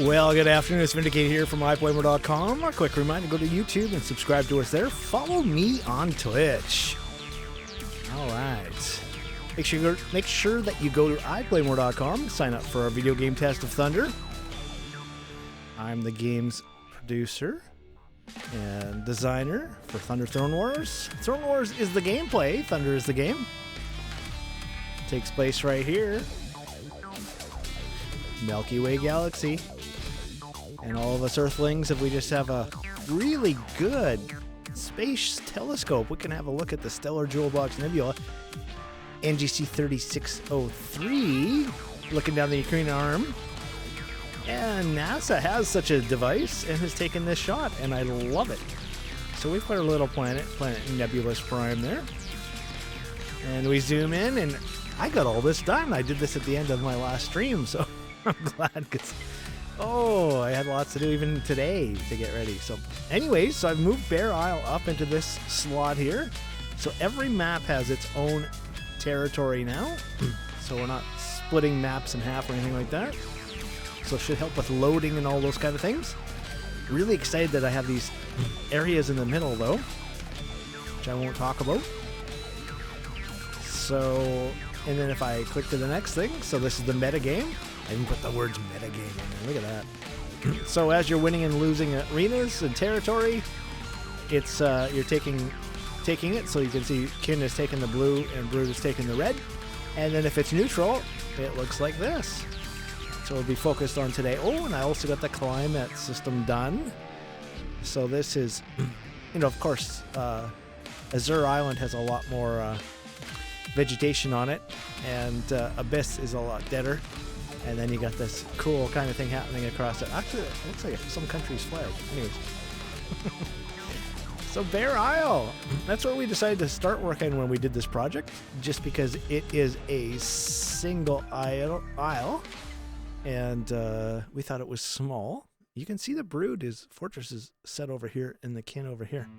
Well, good afternoon. It's VindaCator here from iPlayMore.com. A quick reminder, go to YouTube and subscribe to us there. Follow me on Twitch. All right. Make sure that you go to iPlayMore.com, sign up for our video game test of Thunder. I'm the game's producer and designer for Thunder Throne Wars. Throne Wars is the gameplay. Thunder is the game. It takes place right here. Milky Way galaxy. And all of us Earthlings, if we just have a really good space telescope, we can have a look at the Stellar Jewel Box Nebula, NGC 3603, looking down the Ukraine arm. And NASA has such a device and has taken this shot, and I love it. So we've got our little planet Nebulous Prime there. And we zoom in, and I got all this done. I did this at the end of my last stream, so I'm glad, because I had lots to do even today to get ready. So anyways, so I've moved Bear Isle up into this slot here. So every map has its own territory now. So we're not splitting maps in half or anything like that. So it should help with loading and all those kind of things. Really excited that I have these areas in the middle though, which I won't talk about. So, and then if I click to the next thing, so this is the meta game. I even put the words meta game in there. Look at that. So as you're winning and losing arenas and territory, it's you're taking it. So you can see Kin is taking the blue and Brood is taking the red. And then if it's neutral, it looks like this. So we'll be focused on today. Oh, and I also got the climate system done. So this is, of course, Azure Island has a lot more vegetation on it, and Abyss is a lot deader. And then you got this cool kind of thing happening across it. Actually, it looks like some country's flag. Anyways. So Bear Isle, that's what we decided to start working when we did this project, just because it is a single isle. And we thought it was small. You can see the Brood fortress is set over here and the Kin over here.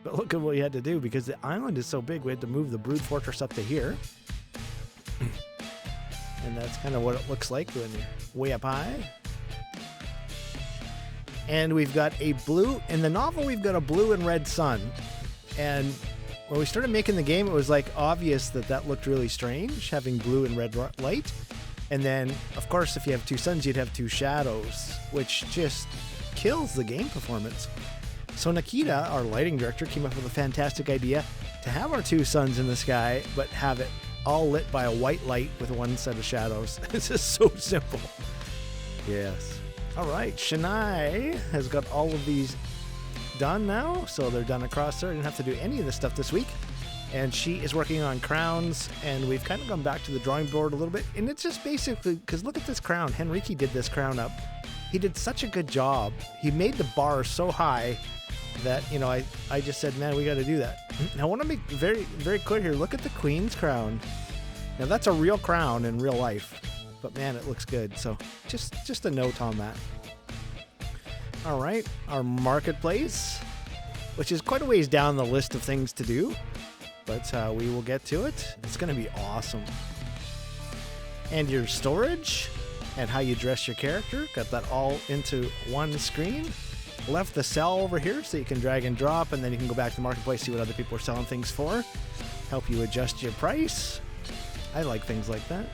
But look at what we had to do, because the island is so big, we had to move the Brood fortress up to here. And that's kind of what it looks like when you're way up high. And we've got a blue, in the novel we've got a blue and red sun. And when we started making the game, it was like obvious that looked really strange, having blue and red light. And then, of course, if you have two suns, you'd have two shadows, which just kills the game performance. So Nikita, our lighting director, came up with a fantastic idea to have our two suns in the sky, but have it all lit by a white light with one set of shadows. This is so simple. Yes. All right, Shania has got all of these done now, so they're done across there. I didn't have to do any of this stuff this week. And she is working on crowns, and we've kind of gone back to the drawing board a little bit. And it's just basically, because look at this crown. Henrique did this crown up. He did such a good job. He made the bar so high that, I just said, man, we got to do that. Now, I want to make very, very clear here. Look at the Queen's crown. Now, that's a real crown in real life. But, man, it looks good. So just a note on that. All right, our marketplace, which is quite a ways down the list of things to do. But we will get to it. It's going to be awesome. And your storage and how you dress your character. Got that all into one screen. Left the cell over here so you can drag and drop, and then you can go back to the marketplace, see what other people are selling things for. Help you adjust your price. I like things like that.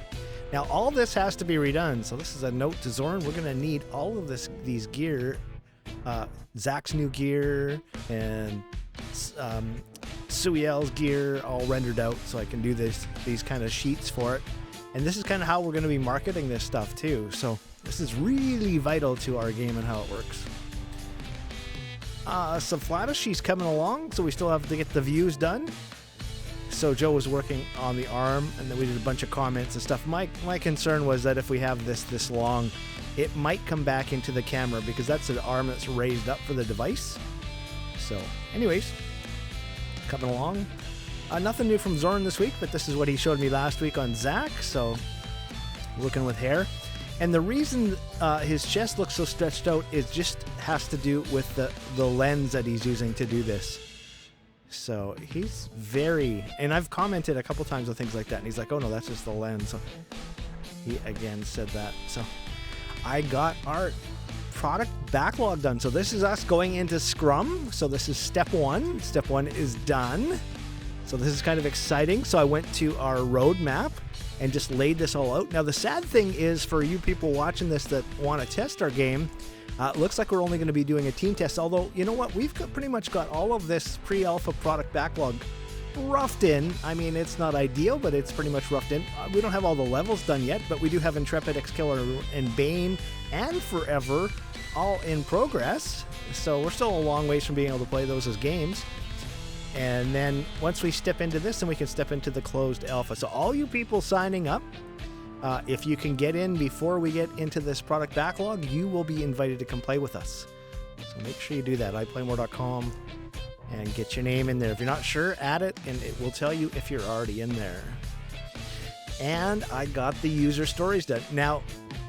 Now, all this has to be redone. So this is a note to Zoran. We're going to need all of these gear. Zach's new gear and Suiel's gear all rendered out so I can do these kind of sheets for it. And this is kind of how we're going to be marketing this stuff too. So this is really vital to our game and how it works. Saflata, she's coming along, so we still have to get the views done. So Joe was working on the arm, and then we did a bunch of comments and stuff. My concern was that if we have this long, it might come back into the camera, because that's an arm that's raised up for the device. So anyways, coming along. Nothing new from Zoran this week, but this is what he showed me last week on Zach. So looking with hair. And the reason his chest looks so stretched out is just has to do with the lens that he's using to do this. So he's very, and I've commented a couple times on things like that, and he's like, oh no, that's just the lens. So he again said that. So I got our product backlog done. So this is us going into Scrum. So this is step one. Step one is done. So this is kind of exciting. So I went to our roadmap and just laid this all out. Now, the sad thing is for you people watching this that want to test our game, it looks like we're only going to be doing a team test. Although, you know what? We've pretty much got all of this pre-alpha product backlog roughed in. I mean, it's not ideal, but it's pretty much roughed in. We don't have all the levels done yet, but we do have Intrepid, X-Killer, and Bane, and Forever all in progress. So we're still a long ways from being able to play those as games. And then once we step into this, then we can step into the closed alpha. So all you people signing up, if you can get in before we get into this product backlog, you will be invited to come play with us. So make sure you do that, iPlayMore.com, and get your name in there. If you're not sure, add it, and it will tell you if you're already in there. And I got the user stories done. Now,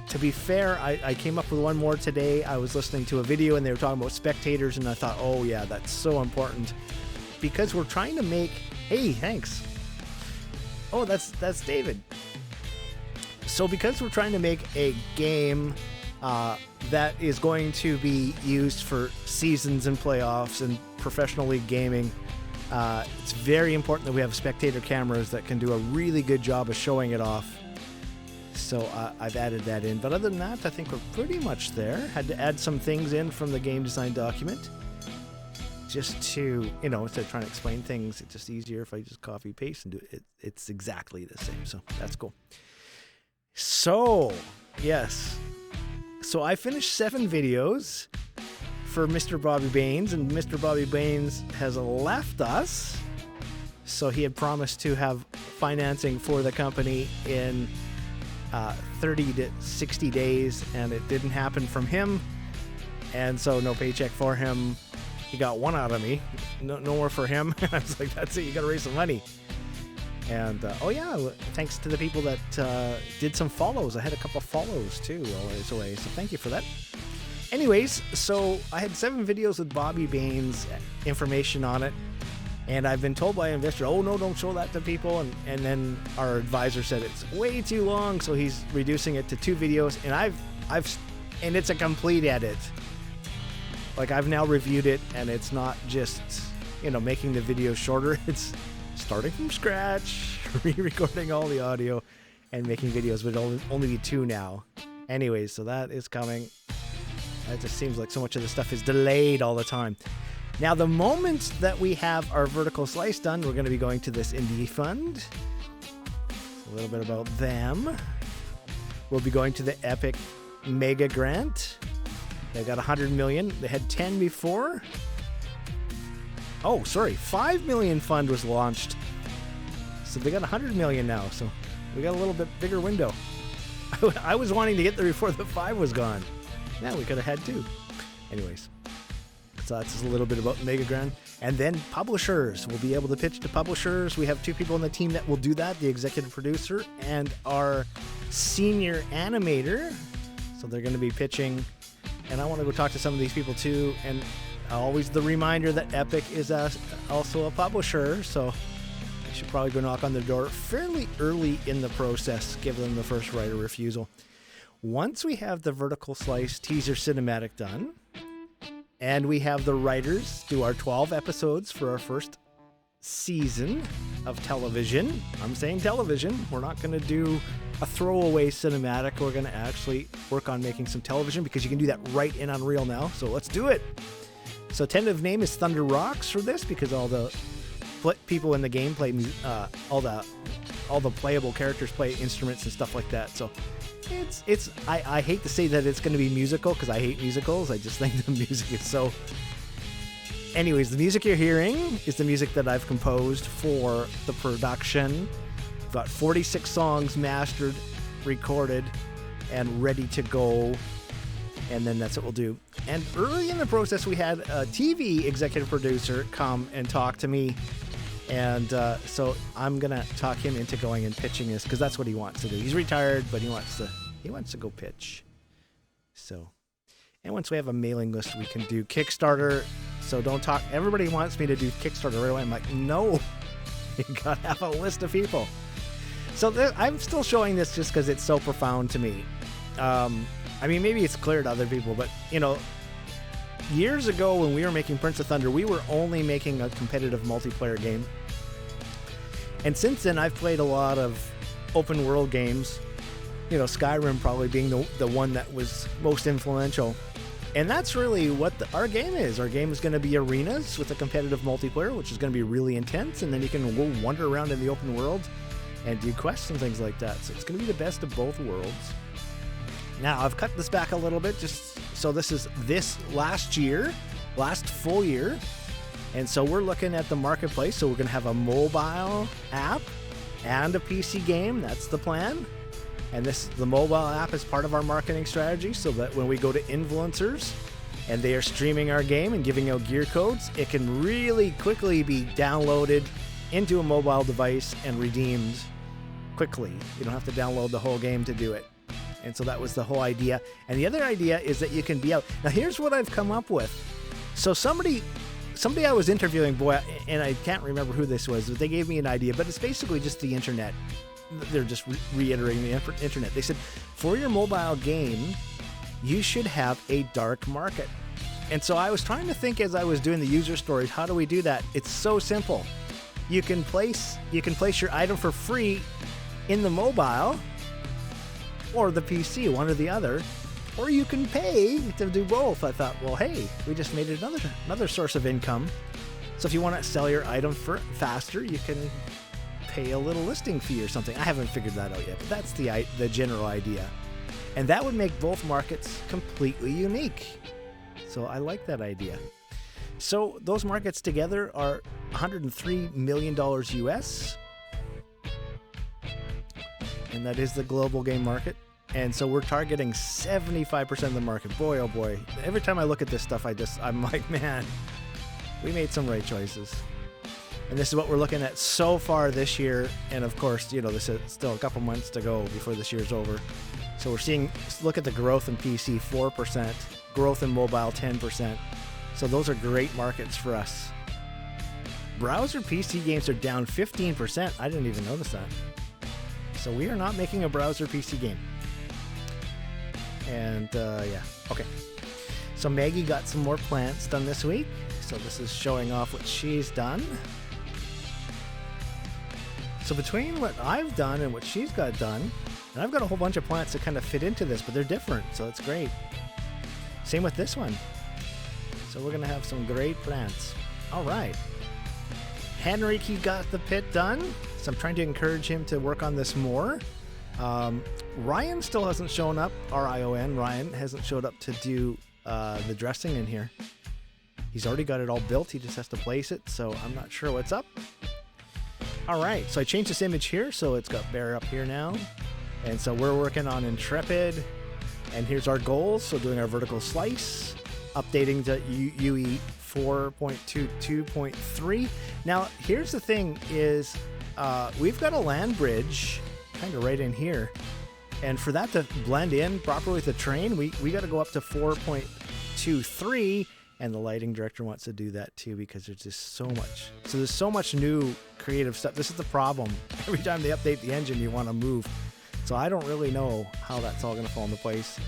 to be fair, I came up with one more today. I was listening to a video, and they were talking about spectators, and I thought, oh yeah, that's so important. Because we're trying to make... Hey, thanks. Oh, that's David. So because we're trying to make a game that is going to be used for seasons and playoffs and professional league gaming, it's very important that we have spectator cameras that can do a really good job of showing it off. So I've added that in. But other than that, I think we're pretty much there. Had to add some things in from the game design document. Just to, instead of trying to explain things, it's just easier if I just copy paste and do it. It's exactly the same. So that's cool. So, yes. So I finished 7 videos for Mr. Bobby Baines, and Mr. Bobby Baines has left us. So he had promised to have financing for the company in 30 to 60 days, and it didn't happen from him. And so no paycheck for him. He got one out of me, no more for him. I was like, that's it, you gotta raise some money. And oh yeah, thanks to the people that did some follows. I had a couple of follows too while I was away, so thank you for that. Anyways, so I had 7 videos with Bobby Baines information on it, and I've been told by an investor, oh no, don't show that to people. And then our advisor said it's way too long, so he's reducing it to 2 videos. And and it's a complete edit. Like, I've now reviewed it, and it's not just, making the video shorter. It's starting from scratch, re-recording all the audio, and making videos, but it'll only be 2 now. Anyways, so that is coming. It just seems like so much of this stuff is delayed all the time. Now, the moment that we have our vertical slice done, we're going to be going to this indie fund. A little bit about them. We'll be going to the Epic Mega Grant. They got 100 million. They had 10 before. Oh, sorry. 5 million fund was launched. So they got 100 million now. So we got a little bit bigger window. I was wanting to get there before the 5 was gone. Yeah, we could have had 2. Anyways. So that's just a little bit about Mega Grand. And then publishers. We'll be able to pitch to publishers. We have 2 people on the team that will do that. The executive producer and our senior animator. So they're going to be pitching. And I want to go talk to some of these people too. And always the reminder that Epic is also a publisher. So I should probably go knock on their door fairly early in the process, give them the first right of refusal. Once we have the vertical slice teaser cinematic done, and we have the writers do our 12 episodes for our first season of television. I'm saying television. We're not going to do a throwaway cinematic. We're going to actually work on making some television because you can do that right in Unreal now. So let's do it. So tentative name is Thunder Rocks for this because all the people in the game play all the playable characters play instruments and stuff like that. So I hate to say that it's going to be musical because I hate musicals. I just think the music is so... Anyways, the music you're hearing is the music that I've composed for the production. I've got 46 songs mastered, recorded, and ready to go. And then that's what we'll do. And early in the process, we had a TV executive producer come and talk to me. And so I'm going to talk him into going and pitching this because that's what he wants to do. He's retired, but he wants to go pitch. So, and once we have a mailing list, we can do Kickstarter. So don't talk. Everybody wants me to do Kickstarter right away. I'm like, no, you got to have a list of people. So I'm still showing this just because it's so profound to me. I mean, maybe it's clear to other people, but, you know, years ago when we were making Prince of Thunder, we were only making a competitive multiplayer game. And since then, I've played a lot of open world games, you know, Skyrim probably being the one that was most influential. And that's really what our game is. Our game is going to be arenas with a competitive multiplayer, which is going to be really intense. And then you can go wander around in the open world and do quests and things like that. So it's going to be the best of both worlds. Now, I've cut this back a little bit just so this is this last full year. And so we're looking at the marketplace. So we're going to have a mobile app and a PC game. That's the plan. And the mobile app is part of our marketing strategy so that when we go to influencers and they are streaming our game and giving out gear codes, it can really quickly be downloaded into a mobile device and redeemed quickly. You don't have to download the whole game to do it. And so that was the whole idea. And the other idea is that you can be out. Now, here's what I've come up with. So somebody I was interviewing, boy, and I can't remember who this was, but they gave me an idea, but it's basically just the internet. They're just reiterating the internet. They said, for your mobile game, you should have a dark market. And so I was trying to think as I was doing the user stories, how do we do that? It's so simple. You can place your item for free in the mobile or the PC, one or the other, or you can pay to do both. I thought, well, hey, we just made another source of income. So if you want to sell your item faster, you can pay a little listing fee or something. I haven't figured that out yet, but that's the general idea. And that would make both markets completely unique. So I like that idea. So those markets together are $103 million US. And that is the global game market. And so we're targeting 75% of the market. Boy, oh boy. Every time I look at this stuff, I'm like, man, we made some right choices. And this is what we're looking at so far this year. And of course, you know, this is still a couple months to go before this year's over. So we're seeing, look at the growth in PC, 4%, growth in mobile, 10%. So those are great markets for us. Browser PC games are down 15%. I didn't even notice that. So we are not making a browser PC game. And yeah, okay. So Maggie got some more plants done this week. So this is showing off what she's done. So between what I've done and what she's got done, and I've got a whole bunch of plants that kind of fit into this, but they're different, so it's great. Same with this one. So we're going to have some great plants. All right. Henrique got the pit done, so I'm trying to encourage him to work on this more. Ryan still hasn't shown up, R-I-O-N, Ryan hasn't showed up to do the dressing in here. He's already got it all built, he just has to place it, so I'm not sure what's up. All right, so I changed this image here, so it's got Bear up here now. And so we're working on Intrepid, and here's our goals. So doing our vertical slice, updating to UE 4.22.3. Now, here's the thing is, we've got a land bridge kind of right in here. And for that to blend in properly with the train, we got to go up to 4.23. And the lighting director wants to do that too because there's just so much. So there's so much new creative stuff. This is the problem. Every time they update the engine, you want to move. So I don't really know how that's all going to fall into place.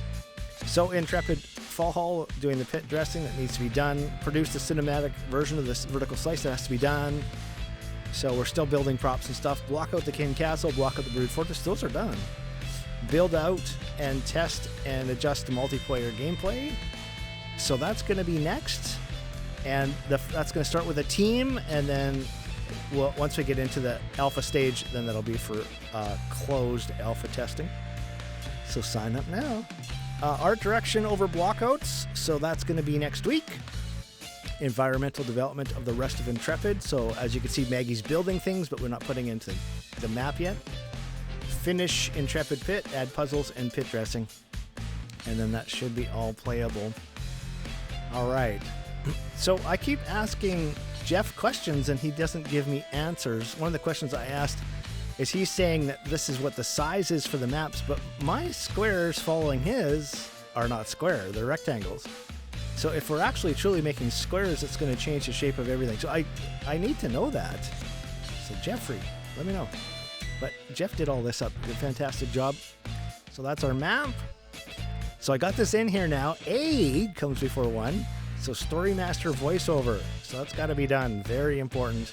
So Intrepid Fall Hall doing the pit dressing that needs to be done. Produce the cinematic version of this vertical slice that has to be done. So we're still building props and stuff. Block out the King Castle, block out the Brood Fortress. Those are done. Build out and test and adjust the multiplayer gameplay. So that's going to be next, and that's going to start with a team, and then once we get into the alpha stage, then that'll be for closed alpha testing. So sign up now. Art direction over blockouts, so that's going to be next week. Environmental development of the rest of Intrepid, so as you can see, Maggie's building things, but we're not putting into the map yet. Finish Intrepid pit, add puzzles and pit dressing, and then that should be all playable. All right, so I keep asking Jeff questions and he doesn't give me answers. One of the questions I asked is he's saying that this is what the size is for the maps, but my squares following his are not square, they're rectangles. So if we're actually truly making squares, it's going to change the shape of everything. So I need to know that. So Jeffrey, let me know. But Jeff did all this up, did a fantastic job. So that's our map. So I got this in here now. A comes before 1. So Story Master voiceover. So that's got to be done. Very important.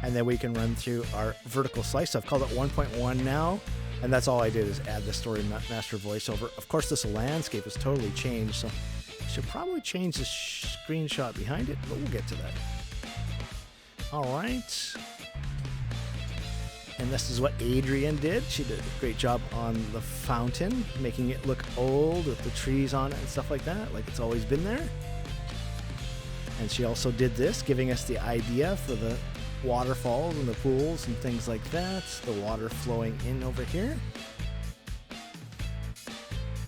And then we can run through our vertical slice. I've called it 1.1 now. And that's all I did is add the Story Master voiceover. Of course, this landscape has totally changed. So I should probably change the screenshot behind it, but we'll get to that. All right. And this is what Adrienne did. She did a great job on the fountain, making it look old with the trees on it and stuff like that, like it's always been there. And she also did this, giving us the idea for the waterfalls and the pools and things like that. The water flowing in over here.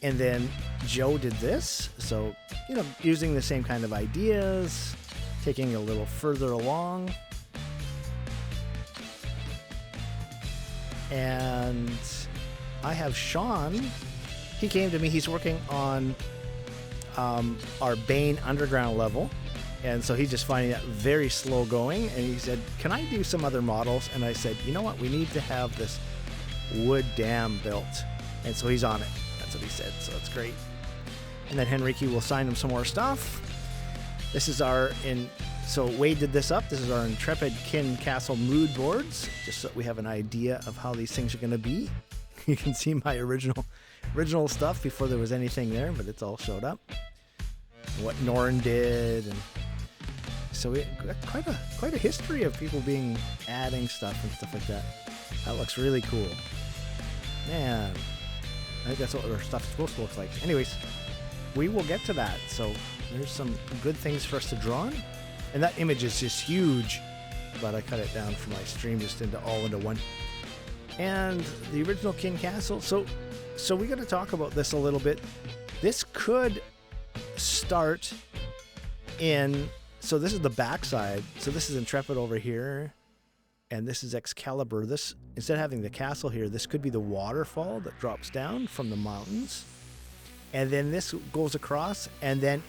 And then Joe did this. So, using the same kind of ideas, taking it a little further along. And I have Sean. He came to me. He's working on our Bane underground level. And so he's just finding that very slow going. And he said, can I do some other models? And I said, you know what? We need to have this wood dam built. And so he's on it. That's what he said. So it's great. And then Henrique will sign him some more stuff. This is so Wade did this up. This is our Intrepid Kin Castle mood boards, just so we have an idea of how these things are going to be. You can see my original stuff before there was anything there, but it's all showed up. And what Norn did, and so we got quite a history of people adding stuff and stuff like that. That looks really cool. Man, I think that's what our stuff's supposed to look like. Anyways, we will get to that. So there's some good things for us to draw on. And that image is just huge, but I cut it down for my stream just into one. And the original Kin Castle. So we got to talk about this a little bit. This could start in. So this is the backside. So this is Intrepid over here, and this is Excalibur. This, instead of having the castle here, this could be the waterfall that drops down from the mountains, and then this goes across, and then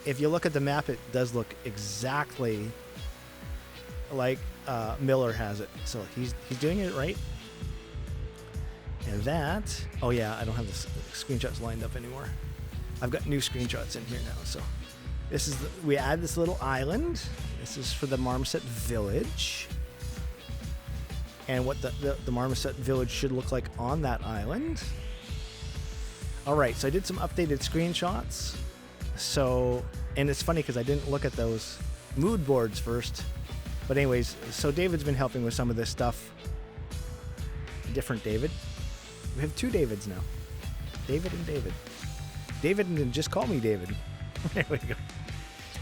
if you look at the map, it does look exactly like Miller has it. So he's doing it right. And that, oh yeah, I don't have the screenshots lined up anymore. I've got new screenshots in here now. So this is we add this little island. This is for the Marmoset Village. And what the Marmoset Village should look like on that island. All right, so I did some updated screenshots. So, and it's funny because I didn't look at those mood boards first. But anyways, so David's been helping with some of this stuff. Different David. We have 2 Davids now. David and David. David and just call me David. There we go.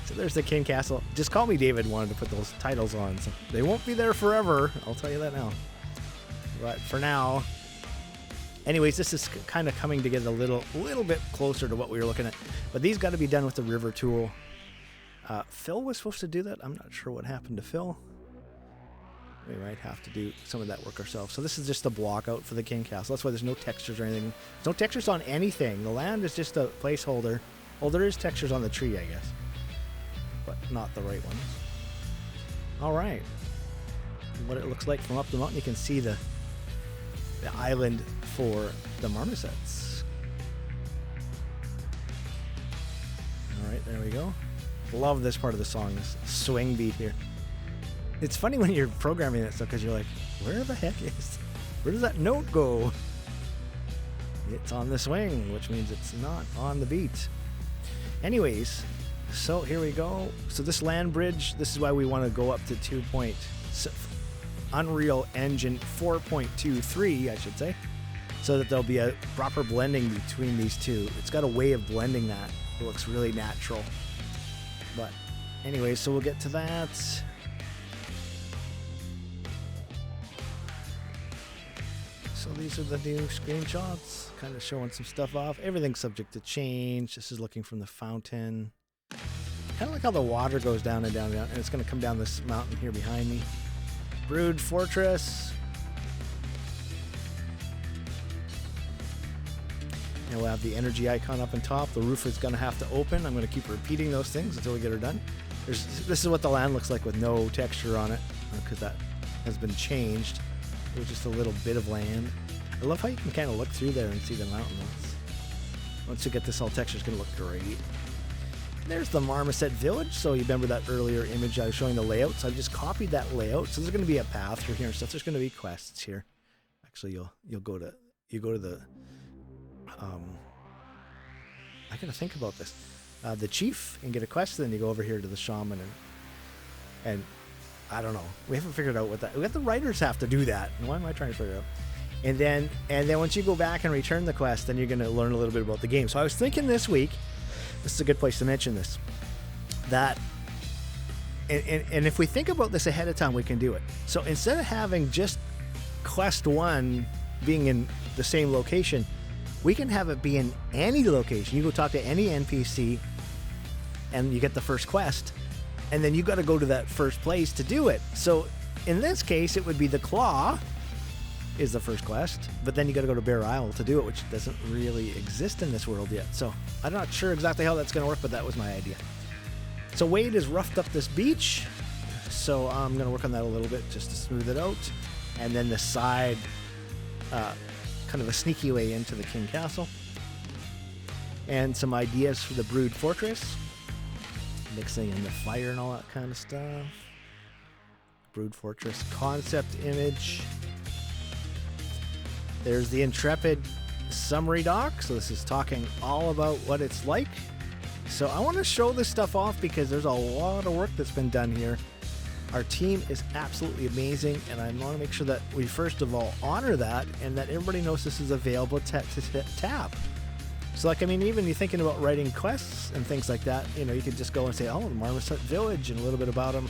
So there's the Kin Castle. Just call me David wanted to put those titles on. So they won't be there forever. I'll tell you that now. But for now, anyways, this is kind of coming together a little bit closer to what we were looking at. But these got to be done with the river tool. Phil was supposed to do that. I'm not sure what happened to Phil. We might have to do some of that work ourselves. So this is just a block out for the Kin Castle. That's why there's no textures or anything. There's no textures on anything. The land is just a placeholder. Well, there is textures on the tree, I guess. But not the right ones. All right. What it looks like from up the mountain, you can see the island for the marmosets. All right, there we go. Love this part of the song, this swing beat here. It's funny when you're programming that stuff because you're like, where does that note go? It's on the swing, which means it's not on the beat. Anyways, so here we go. So this land bridge, this is why we want to go up to Unreal Engine 4.23, I should say, so that there'll be a proper blending between these two. It's got a way of blending that. It looks really natural. But anyway, so we'll get to that. So these are the new screenshots, kind of showing some stuff off. Everything's subject to change. This is looking from the fountain. Kind of like how the water goes down and down and down, and it's going to come down this mountain here behind me. Brood Fortress. And we'll have the energy icon up on top. The roof is going to have to open. I'm going to keep repeating those things until we get her done. This is what the land looks like with no texture on it, because that has been changed. It was just a little bit of land. I love how you can kind of look through there and see the mountains. Once you get this all texture, it's going to look great. There's the Marmoset Village. So you remember that earlier image I was showing the layout. So I just copied that layout. So there's going to be a path through here and stuff. There's going to be quests here. Actually, you'll go to the I gotta think about this. The chief and get a quest. Then you go over here to the shaman and I don't know. We haven't figured out what that. We got the writers have to do that. Why am I trying to figure it out? And then once you go back and return the quest, then you're going to learn a little bit about the game. So I was thinking this week, this is a good place to mention this, that, and if we think about this ahead of time, we can do it. So instead of having just quest 1 being in the same location, we can have it be in any location. You go talk to any NPC and you get the first quest, and then you got to go to that first place to do it. So in this case, it would be the Claw is the first quest, but then you got to go to Bear Isle to do it, which doesn't really exist in this world yet. So I'm not sure exactly how that's going to work, but that was my idea. So Wade has roughed up this beach, so I'm going to work on that a little bit just to smooth it out. And then the side, kind of a sneaky way into the King Castle. And some ideas for the Brood Fortress. Mixing in the fire and all that kind of stuff. Brood Fortress concept image. There's the Intrepid summary doc. So this is talking all about what it's like. So I want to show this stuff off because there's a lot of work that's been done here. Our team is absolutely amazing, and I want to make sure that we first of all honor that and that everybody knows this is available to tap. So like, I mean, even you're thinking about writing quests and things like that, you know, you could just go and say, oh, the Marmoset Village and a little bit about them.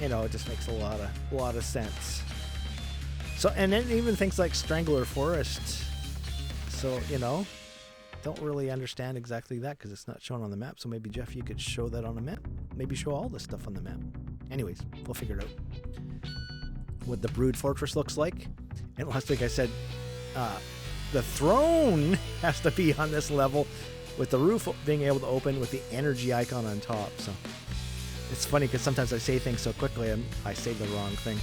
You know, it just makes a lot of sense. So, and then even things like Strangler Forest. So, you know, don't really understand exactly that because it's not shown on the map. So maybe, Jeff, you could show that on the map. Maybe show all this stuff on the map. Anyways, we'll figure it out. What the Brood Fortress looks like. And last week I said the throne has to be on this level with the roof being able to open with the energy icon on top. So it's funny because sometimes I say things so quickly I say the wrong thing.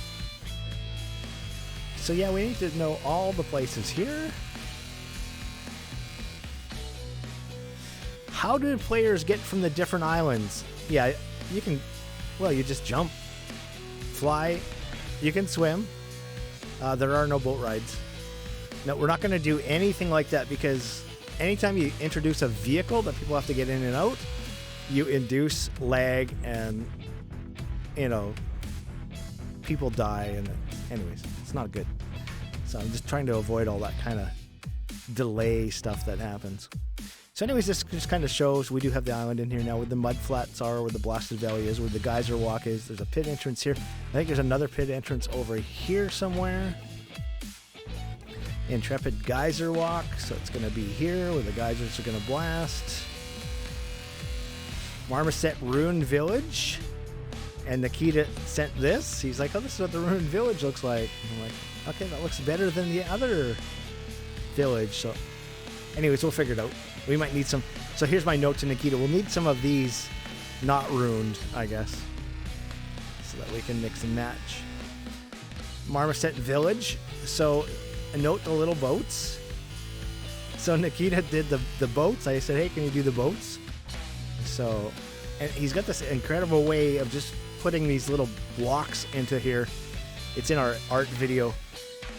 So yeah, we need to know all the places here. How do players get from the different islands? Yeah, you can, well, you just jump, fly, you can swim. There are no boat rides. No, we're not going to do anything like that because anytime you introduce a vehicle that people have to get in and out, you induce lag and, you know, people die. And anyways, it's not good. So I'm just trying to avoid all that kind of delay stuff that happens. So anyways, this just kind of shows we do have the island in here now where the mud flats are, where the blasted valley is, where the geyser walk is. There's a pit entrance here. I think there's another pit entrance over here somewhere. Intrepid geyser walk. So it's going to be here where the geysers are going to blast. Marmoset ruined village. And Nikita sent this. He's like, oh, this is what the ruined village looks like. And I'm like, okay, that looks better than the other village. So anyways, we'll figure it out. We might need some. So here's my note to Nikita. We'll need some of these not ruined, I guess, so that we can mix and match. Marmoset Village. So note the little boats. So Nikita did the boats. I said, hey, can you do the boats? So, and he's got this incredible way of just putting these little blocks into here. It's in our art video,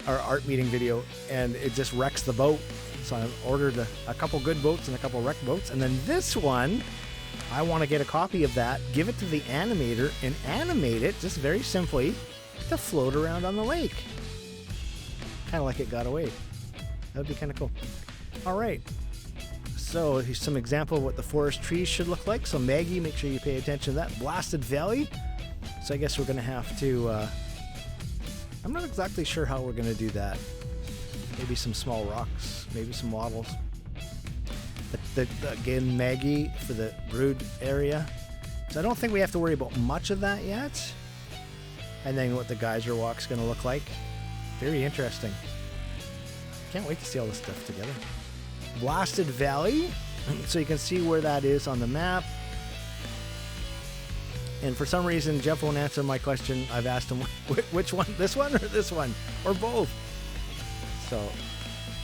our art meeting video, and it just wrecks the boat. So I ordered a couple good boats and a couple wrecked boats. And then this one, I want to get a copy of that, give it to the animator, and animate it just very simply to float around on the lake. Kind of like it got away. That would be kind of cool. All right. So here's some example of what the forest trees should look like. So Maggie, make sure you pay attention to that. Blasted Valley. So I guess we're going to have to... I'm not exactly sure how we're going to do that. Maybe some small rocks, maybe some wattles. Again, Maggie for the brood area. So I don't think we have to worry about much of that yet. And then what the geyser walk's going to look like. Very interesting. Can't wait to see all this stuff together. Blasted Valley. So you can see where that is on the map. And for some reason, Jeff won't answer my question. I've asked him, which one? This one or this one? Or both? So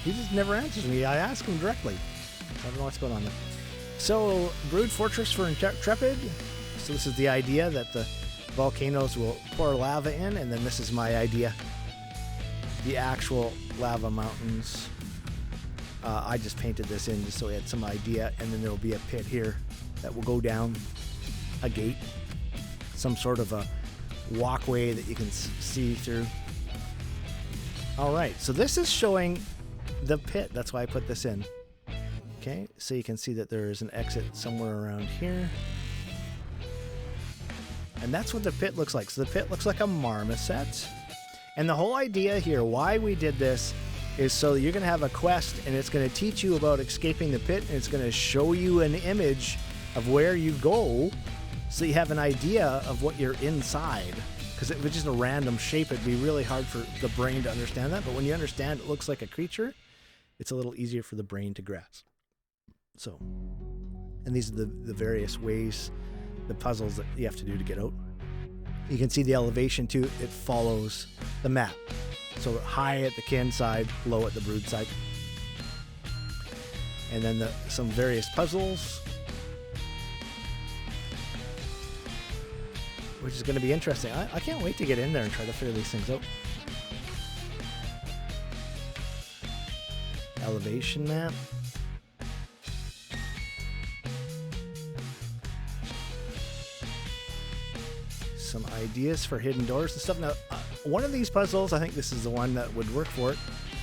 he just never answers me. I ask him directly. I don't know what's going on there. So, Brood Fortress for Intrepid. So this is the idea that the volcanoes will pour lava in, and then this is my idea. The actual lava mountains. I just painted this in just so we had some idea, and then there will be a pit here that will go down a gate. Some sort of a walkway that you can see through. Alright, so this is showing the pit. That's why I put this in. Okay, so you can see that there is an exit somewhere around here. And that's what the pit looks like. So the pit looks like a marmoset. And the whole idea here, why we did this, is so you're going to have a quest and it's going to teach you about escaping the pit, and it's going to show you an image of where you go so you have an idea of what you're inside. Because if it was just a random shape, it'd be really hard for the brain to understand that. But when you understand it looks like a creature, it's a little easier for the brain to grasp. So, and these are the various ways, the puzzles that you have to do to get out. You can see the elevation too. It follows the map. So high at the kin side, low at the brood side. And then some various puzzles, which is going to be interesting. I can't wait to get in there and try to figure these things out. Elevation map. Some ideas for hidden doors and stuff. Now, one of these puzzles, I think this is the one that would work for it,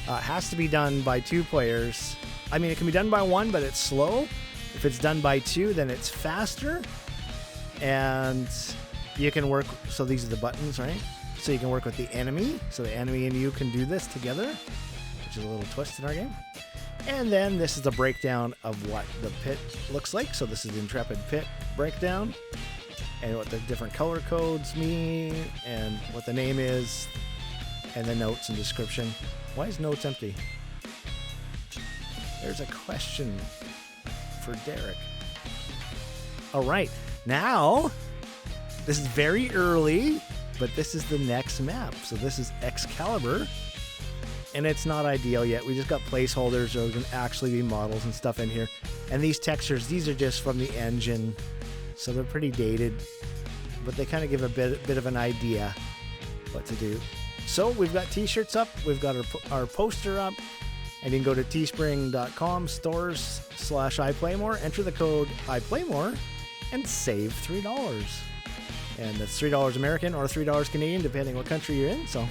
has to be done by 2 players. I mean, it can be done by 1, but it's slow. If it's done by 2, then it's faster. And you can work, so these are the buttons, right? So you can work with the enemy. So the enemy and you can do this together, which is a little twist in our game. And then this is the breakdown of what the pit looks like. So this is the Intrepid pit breakdown, and what the different color codes mean, and what the name is, and the notes and description. Why is notes empty? There's a question for Derek. All right, now, this is very early, but this is the next map. So this is Excalibur, and it's not ideal yet. We just got placeholders, so there can actually be models and stuff in here. And these textures, these are just from the engine, so they're pretty dated, but they kind of give a bit of an idea what to do. So we've got t-shirts up, we've got our poster up, and you can go to teespring.com stores/iPlayMore, enter the code iPlayMore, and save $3. And that's $3 American or $3 Canadian, depending what country you're in. So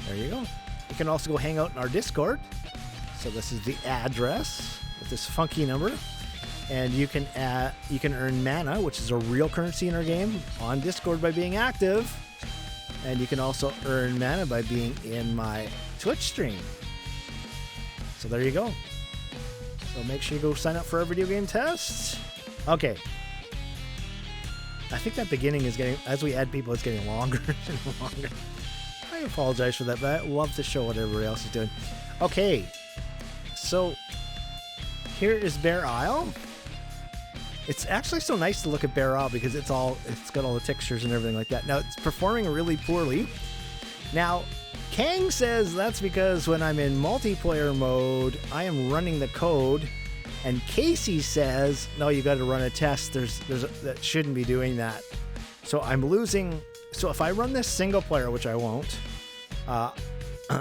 there you go. You can also go hang out in our Discord. So this is the address with this funky number. And you can earn mana, which is a real currency in our game, on Discord by being active. And you can also earn mana by being in my Twitch stream. So there you go. So make sure you go sign up for our video game tests. Okay. I think that beginning is getting, as we add people, it's getting longer and longer. I apologize for that, but I love to show what everybody else is doing. Okay. So here is Bear Isle. It's actually so nice to look at Bear Isle because it's got all the textures and everything like that. Now, it's performing really poorly. Now, Kang says that's because when I'm in multiplayer mode, I am running the code. And Casey says, no, you got to run a test. That shouldn't be doing that. So I'm losing. So if I run this single player, which I won't,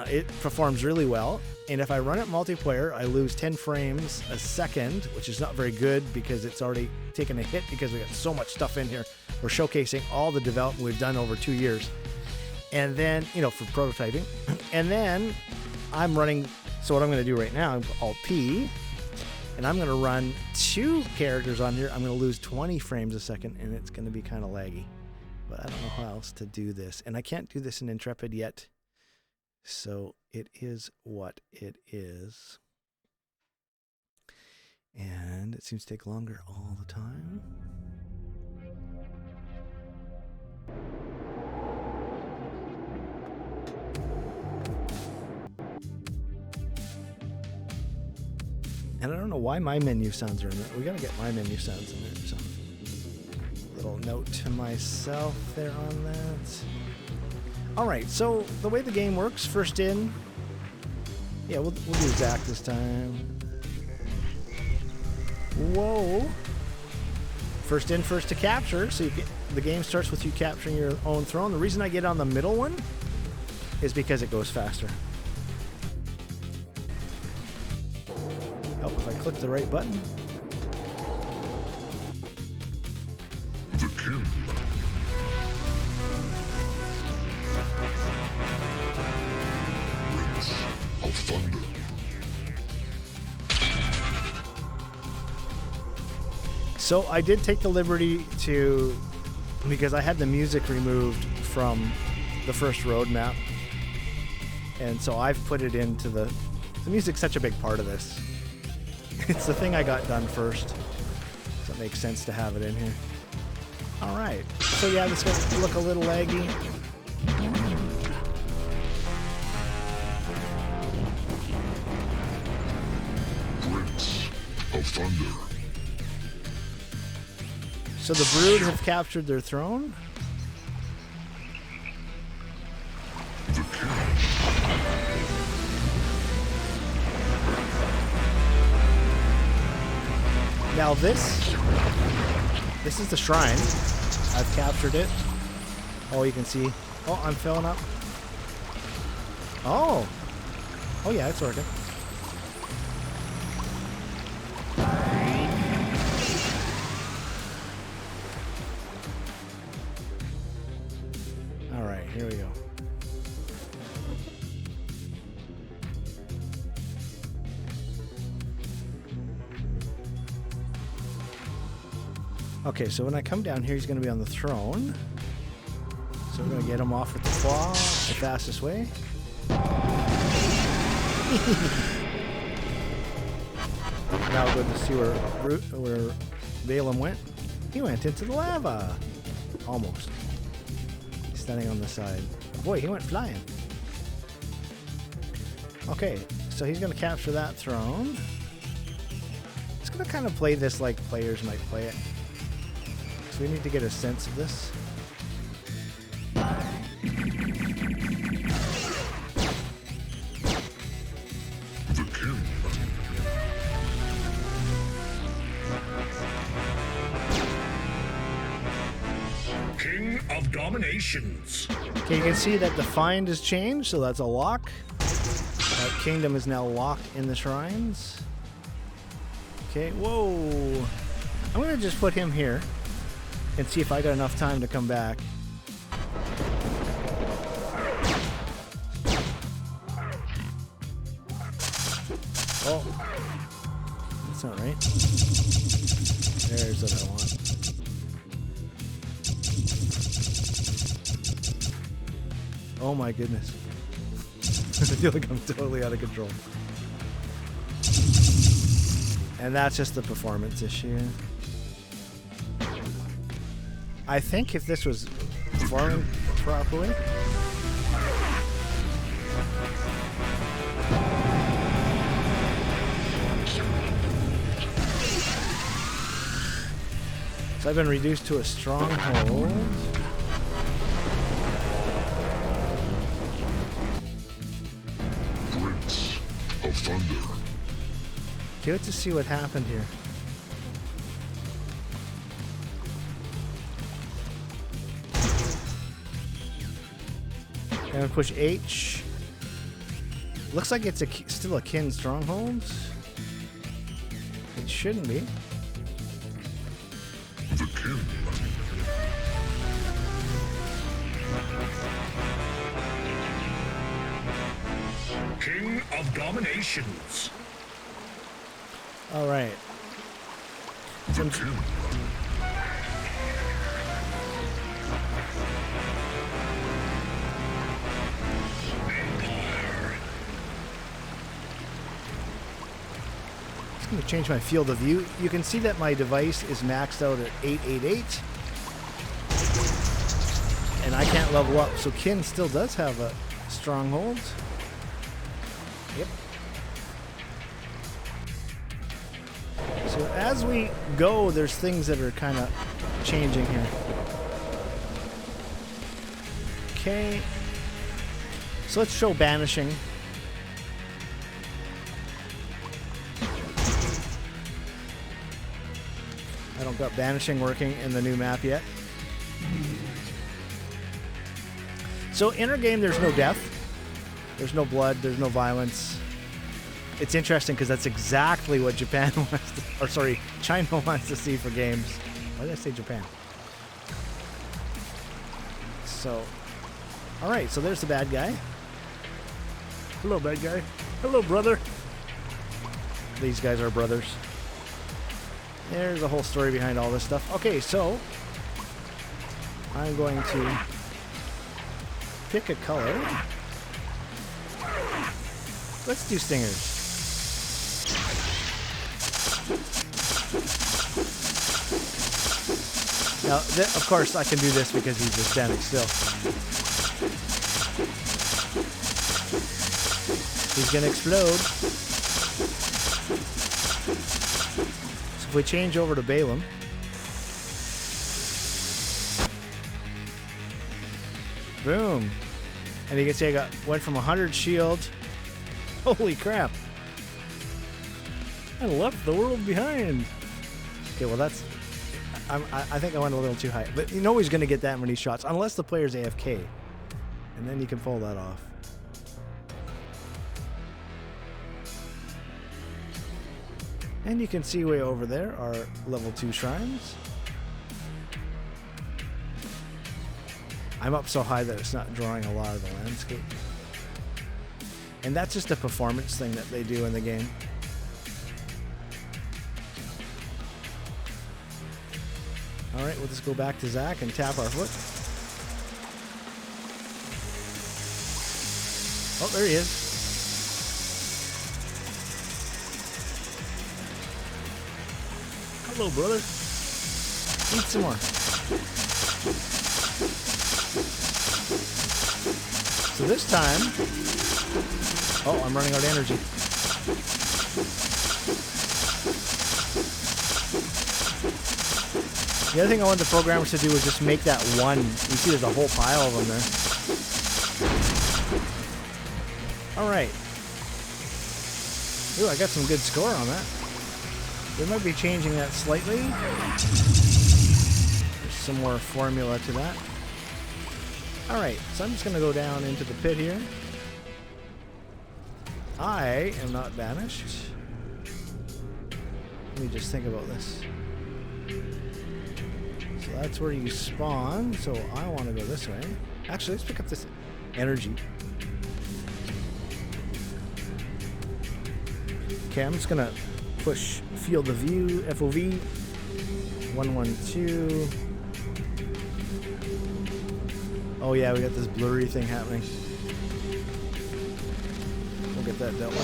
it performs really well. And if I run it multiplayer, I lose 10 frames a second, which is not very good because it's already taken a hit because we got so much stuff in here. We're showcasing all the development we've done over 2 years. And then, for prototyping. And then I'm running, so what I'm going to do right now, I'll P, and I'm going to run 2 characters on here. I'm going to lose 20 frames a second, and it's going to be kind of laggy. But I don't know how else to do this. And I can't do this in Intrepid yet. So it is what it is. And it seems to take longer all the time. And I don't know why my menu sounds are in there. We gotta get my menu sounds in there. So little note to myself there on that. All right, so the way the game works, first in, yeah, we'll do Zach this time. Whoa. First in, first to capture. So the game starts with you capturing your own throne. The reason I get on the middle one is because it goes faster. Help if I click the right button. The king. Prince of Thunder. So I did take the liberty to, because I had the music removed from the first road map, and so I've put it into the music's such a big part of this. It's the thing I got done first, so it makes sense to have it in here. All right, so yeah, this is gonna look a little laggy. Prince of Thunder. So the Brood have captured their throne. The king. Now this is the shrine. I've captured it. Oh, you can see. Oh, I'm filling up. Oh. Oh yeah, it's working. All right, here we go. Okay, so when I come down here, he's going to be on the throne. So we're going to get him off with the claw the fastest way. Now we're going to see where Balaam went. He went into the lava. Almost. He's standing on the side. Boy, he went flying. Okay, so he's going to capture that throne. It's going to kind of play this like players might play it. So we need to get a sense of this. The king. King of Dominations. Okay, you can see that the find has changed, so that's a lock. That kingdom is now locked in the shrines. Okay, whoa. I'm going to just put him here and see if I got enough time to come back. Oh, that's not right. There's what I want. Oh my goodness. I feel like I'm totally out of control. And that's just the performance issue. I think if this was performing properly. So I've been reduced to a stronghold. Prince of Thunder. Okay, let's just see what happened here. And push H. Looks like it's still a kin stronghold. It shouldn't be. The king. King of Dominations. All right. The king. I'm going to change my field of view. You can see that my device is maxed out at 888. And I can't level up. So Kin still does have a stronghold. Yep. So as we go, there's things that are kind of changing here. Okay. So let's show banishing. Don't got banishing working in the new map yet. So in our game, there's no death. There's no blood. There's no violence. It's interesting because that's exactly what Japan wants to, or sorry, China wants to see for games. Why did I say Japan? So, all right, so there's the bad guy. Hello, bad guy. Hello, brother. These guys are brothers. There's a whole story behind all this stuff. Okay, so I'm going to pick a color. Let's do stingers. Now, of course, I can do this because he's just standing still. He's gonna explode. So if we change over to Balaam, boom, and you can see I went from 100 shield. Holy crap! I left the world behind. Okay, well that's. I think I went a little too high, but you know he's gonna get that many shots unless the player's AFK, and then you can pull that off. And you can see way over there are level 2 shrines. I'm up so high that it's not drawing a lot of the landscape. And that's just a performance thing that they do in the game. Alright, we'll just go back to Zach and tap our foot. Oh, there he is. Hello, brother. Eat some more. So this time... Oh, I'm running out of energy. The other thing I wanted the programmers to do was just make that one. You see there's a whole pile of them there. Alright. Ooh, I got some good score on that. They might be changing that slightly. There's some more formula to that. Alright, so I'm just going to go down into the pit here. I am not banished. Let me just think about this. So that's where you spawn, so I want to go this way. Actually, let's pick up this energy. Okay, I'm just going to push field of view, FOV, 112. Oh yeah, we got this blurry thing happening. We'll get that dealt with.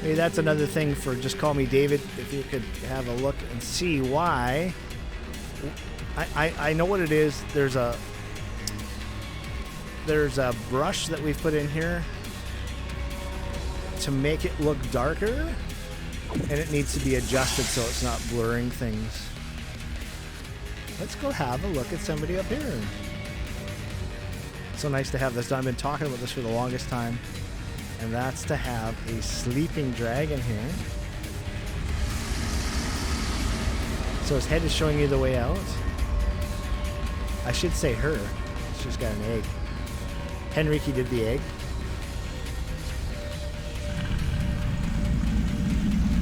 Maybe that's another thing for Just Call Me David, if you could have a look and see why. I know what it is. There's a brush that we've put in here to make it look darker, and it needs to be adjusted so it's not blurring things. Let's go have a look at somebody up here. It's so nice to have this done. I've been talking about this for the longest time, and that's to have a sleeping dragon here. So his head is showing you the way out. I should say her. She's got an egg. Henrique did the egg.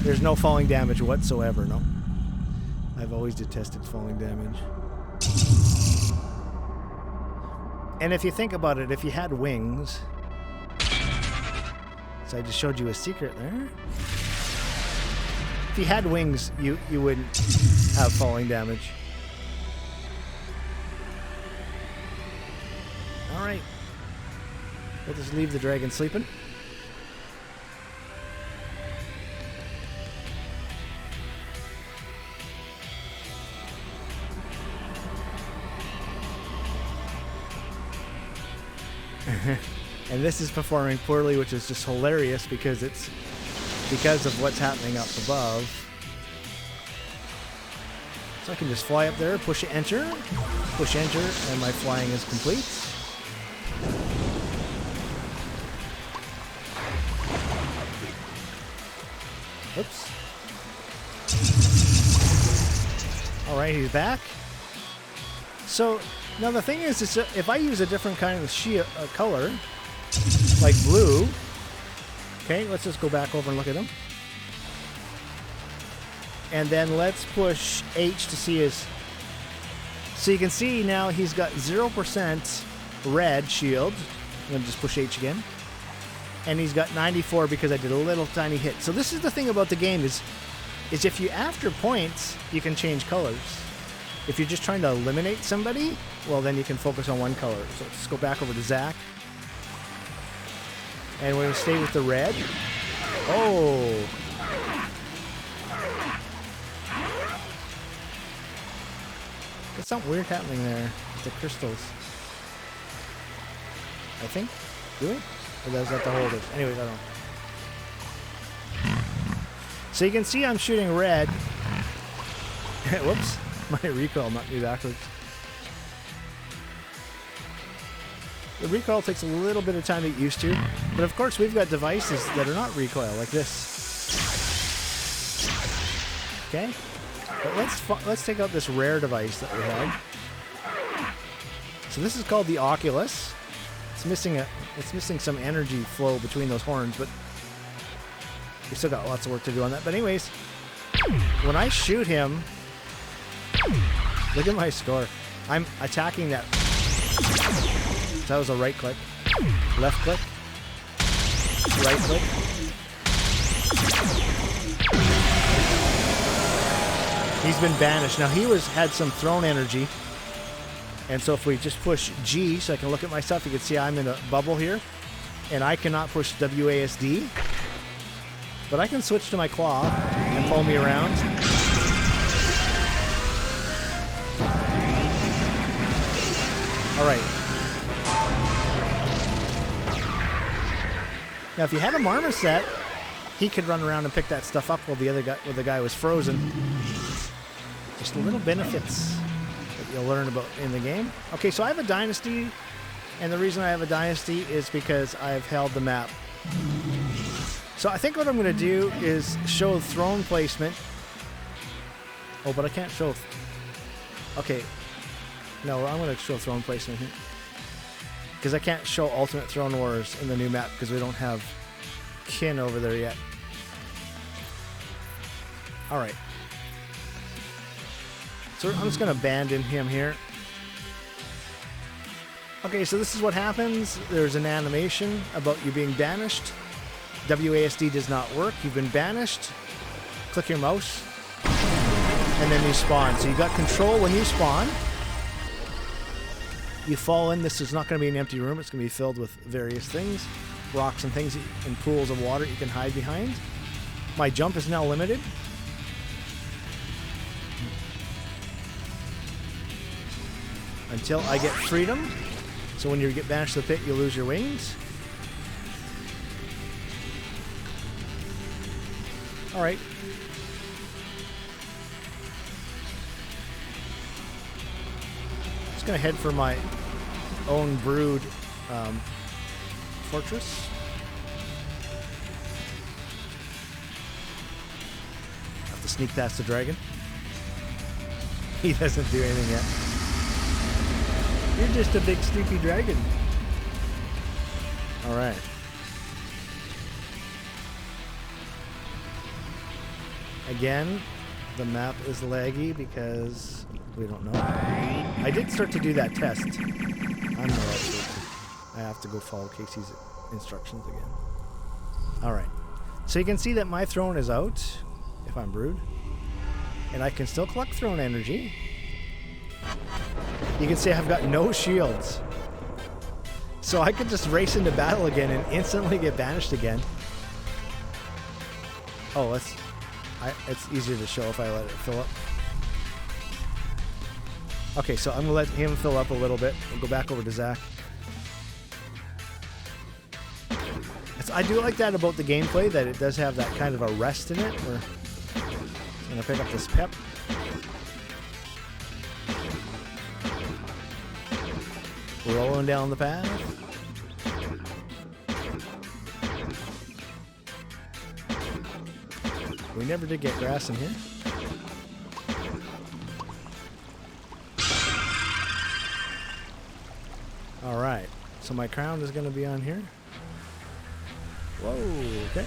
There's no falling damage whatsoever, no. I've always detested falling damage. And if you think about it, if you had wings... So I just showed you a secret there. If you had wings, you wouldn't have falling damage. Alright. We'll just leave the dragon sleeping. And this is performing poorly, which is just hilarious because it's because of what's happening up above. So I can just fly up there, push enter, and my flying is complete. Oops. All right, he's back. So now the thing is if I use a different kind of color, like blue. Okay, let's just go back over and look at him. And then let's push H to see his... So you can see now he's got 0% red shield. I'm going to just push H again. And he's got 94 because I did a little tiny hit. So this is the thing about the game is if you, after points, you can change colors. If you're just trying to eliminate somebody, well, then you can focus on one color. So let's go back over to Zach. And we're going to stay with the red. Oh! There's something weird happening there with the crystals. I think. Do it? Or is that the holders? Anyways, I don't know. So you can see I'm shooting red. Whoops. My recoil knocked me backwards. The recoil takes a little bit of time to get used to. But of course, we've got devices that are not recoil, like this. Okay? But let's take out this rare device that we had. So this is called the Oculus. It's missing some energy flow between those horns, but we still got lots of work to do on that. But anyways, when I shoot him, look at my score. I'm attacking that. That was a right click, left click, right click. He's been banished. Now he had some thrown energy. And so if we just push G so I can look at my stuff, you can see I'm in a bubble here. And I cannot push WASD. But I can switch to my claw and pull me around. All right. Now if you had a marmoset, he could run around and pick that stuff up while the guy was frozen. Just little benefits that you'll learn about in the game. Okay, so I have a dynasty, and the reason I have a dynasty is because I've held the map. So I think what I'm going to do is show throne placement. Oh, but I can't show... Okay. No, I'm going to show throne placement here. Because I can't show Ultimate Throne Wars in the new map because we don't have kin over there yet. Alright. So I'm just going to abandon him here. Okay, so this is what happens. There's an animation about you being banished. WASD does not work. You've been banished. Click your mouse. And then you spawn. So you got control when you spawn. You fall in. This is not going to be an empty room. It's going to be filled with various things. Rocks and things and pools of water you can hide behind. My jump is now limited. Until I get freedom. So when you get banished to the pit, you lose your wings. Alright. Just going to head for my own brood fortress. Have to sneak past the dragon. He doesn't do anything yet. You're just a big sleepy dragon. Alright. Again, the map is laggy because we don't know. I did start to do that test. I'm no expert. I have to go follow Casey's instructions again. Alright. So you can see that my throne is out, if I'm brood. And I can still collect throne energy. You can see I've got no shields. So I could just race into battle again and instantly get banished again. Oh, it's easier to show if I let it fill up. Okay, so I'm going to let him fill up a little bit. We'll go back over to Zach. I do like that about the gameplay, that it does have that kind of a rest in it. Where I'm going to pick up this pep. Rolling down the path. We never did get grass in here. All right. So my crown is going to be on here. Whoa. Okay.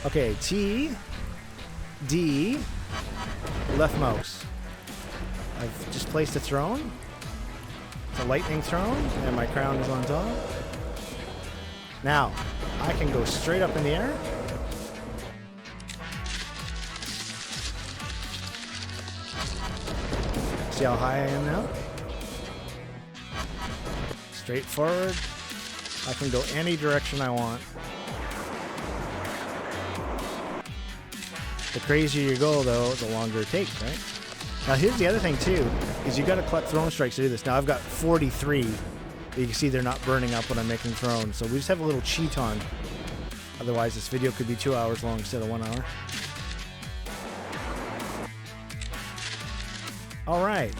Okay. T, D, left mouse. I've just placed a throne. It's a lightning throne, and my crown is on top. Now, I can go straight up in the air. See how high I am now? Straight forward. I can go any direction I want. The crazier you go, though, the longer it takes, right? Now, here's the other thing, too, is you got to collect throne strikes to do this. Now, I've got 43. But you can see they're not burning up when I'm making thrones. So we just have a little cheat on. Otherwise, this video could be 2 hours long instead of 1 hour. All right.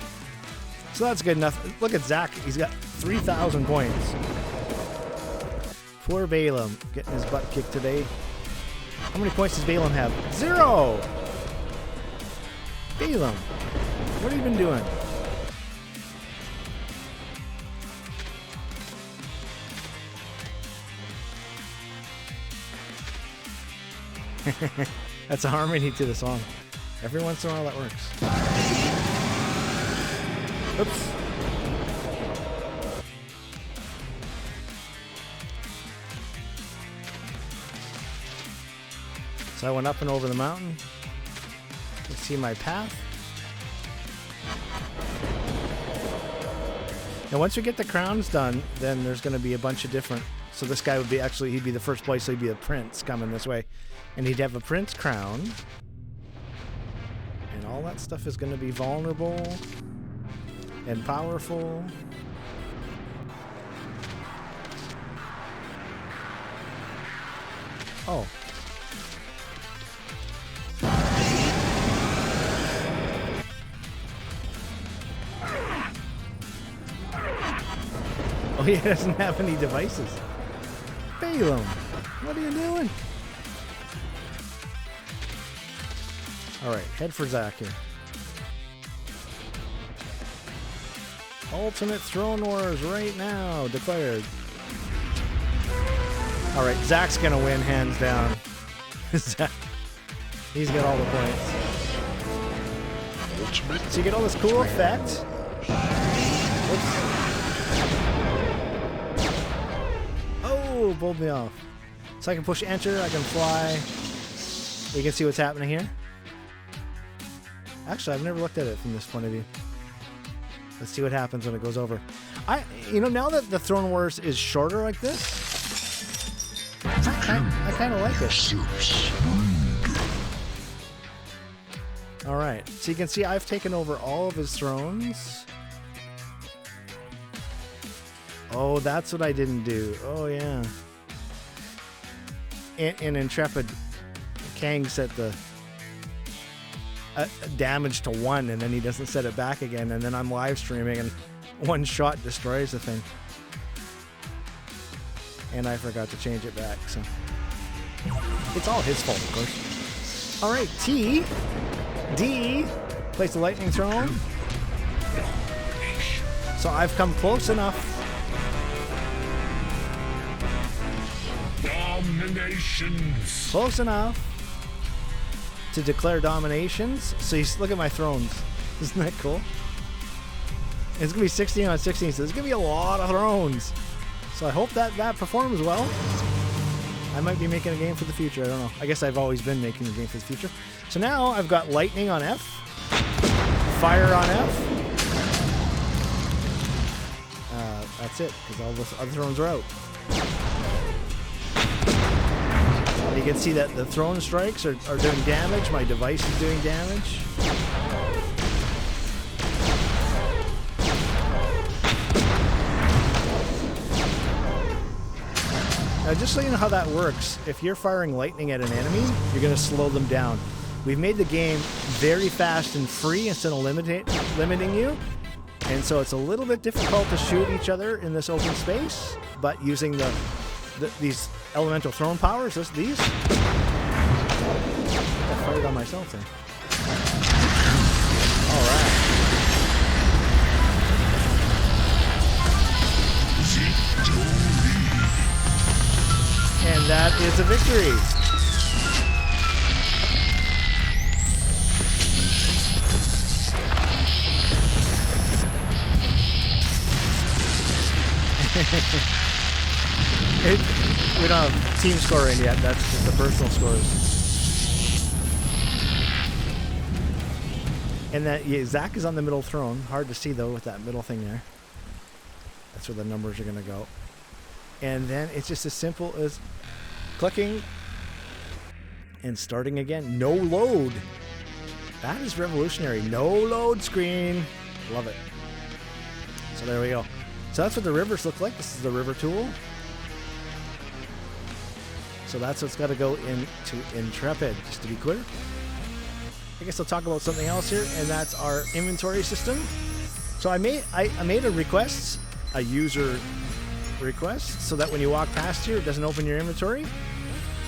So that's good enough. Look at Zach. He's got 3,000 points. Poor Balaam getting his butt kicked today. How many points does Balaam have? 0! Balaam, what have you been doing? That's a harmony to the song. Every once in a while that works. Oops. So I went up and over the mountain. You see my path. Now once we get the crowns done, then there's going to be a bunch of different. So this guy would be actually, he'd be the first place, so he'd be a prince coming this way. And he'd have a prince crown. And all that stuff is going to be vulnerable and powerful. Oh. Oh, he doesn't have any devices. Balaam, what are you doing? All right, head for Zach here. Ultimate Throne Wars right now declared. All right, Zach's gonna win hands down. Zach, he's got all the points. Ultimate. So you get all this cool effect. Oops. Oh, pulled me off. So I can push enter, I can fly. You can see what's happening here. Actually, I've never looked at it from this point of view. Let's see what happens when it goes over. Now that the Throne Wars is shorter like this, I kind of like it. All right, so you can see I've taken over all of his thrones. Oh, that's what I didn't do. Oh, yeah. In Intrepid, Kang set the damage to 1, and then he doesn't set it back again, and then I'm live streaming, and one shot destroys the thing. And I forgot to change it back, so it's all his fault, of course. All right, T, D, place the lightning throne. So I've come close enough. Dominations. Close enough to declare dominations. So you look at my thrones. Isn't that cool? It's gonna be 16 on 16, so there's gonna be a lot of thrones. So I hope that performs well. I might be making a game for the future. I don't know. I guess I've always been making a game for the future. So now I've got lightning on F, fire on F. That's it, because all the other thrones are out. You can see that the throne strikes are doing damage. My device is doing damage. Now, just so you know how that works, if you're firing lightning at an enemy, you're going to slow them down. We've made the game very fast and free instead of limiting you. And so it's a little bit difficult to shoot each other in this open space, but using these elemental throne powers, these. I fired on myself there. All And that is a victory. We don't have team scoring yet. That's just the personal scores. And that Zach is on the middle throne. Hard to see though with that middle thing there. That's where the numbers are going to go. And then it's just as simple as clicking and starting again. No load. That is revolutionary. No load screen. Love it. So there we go. So that's what the rivers look like. This is the river tool. So that's what's got to go into Intrepid, just to be clear. I guess I'll talk about something else here, and that's our inventory system. So I made a request, a user request, so that when you walk past here, it doesn't open your inventory.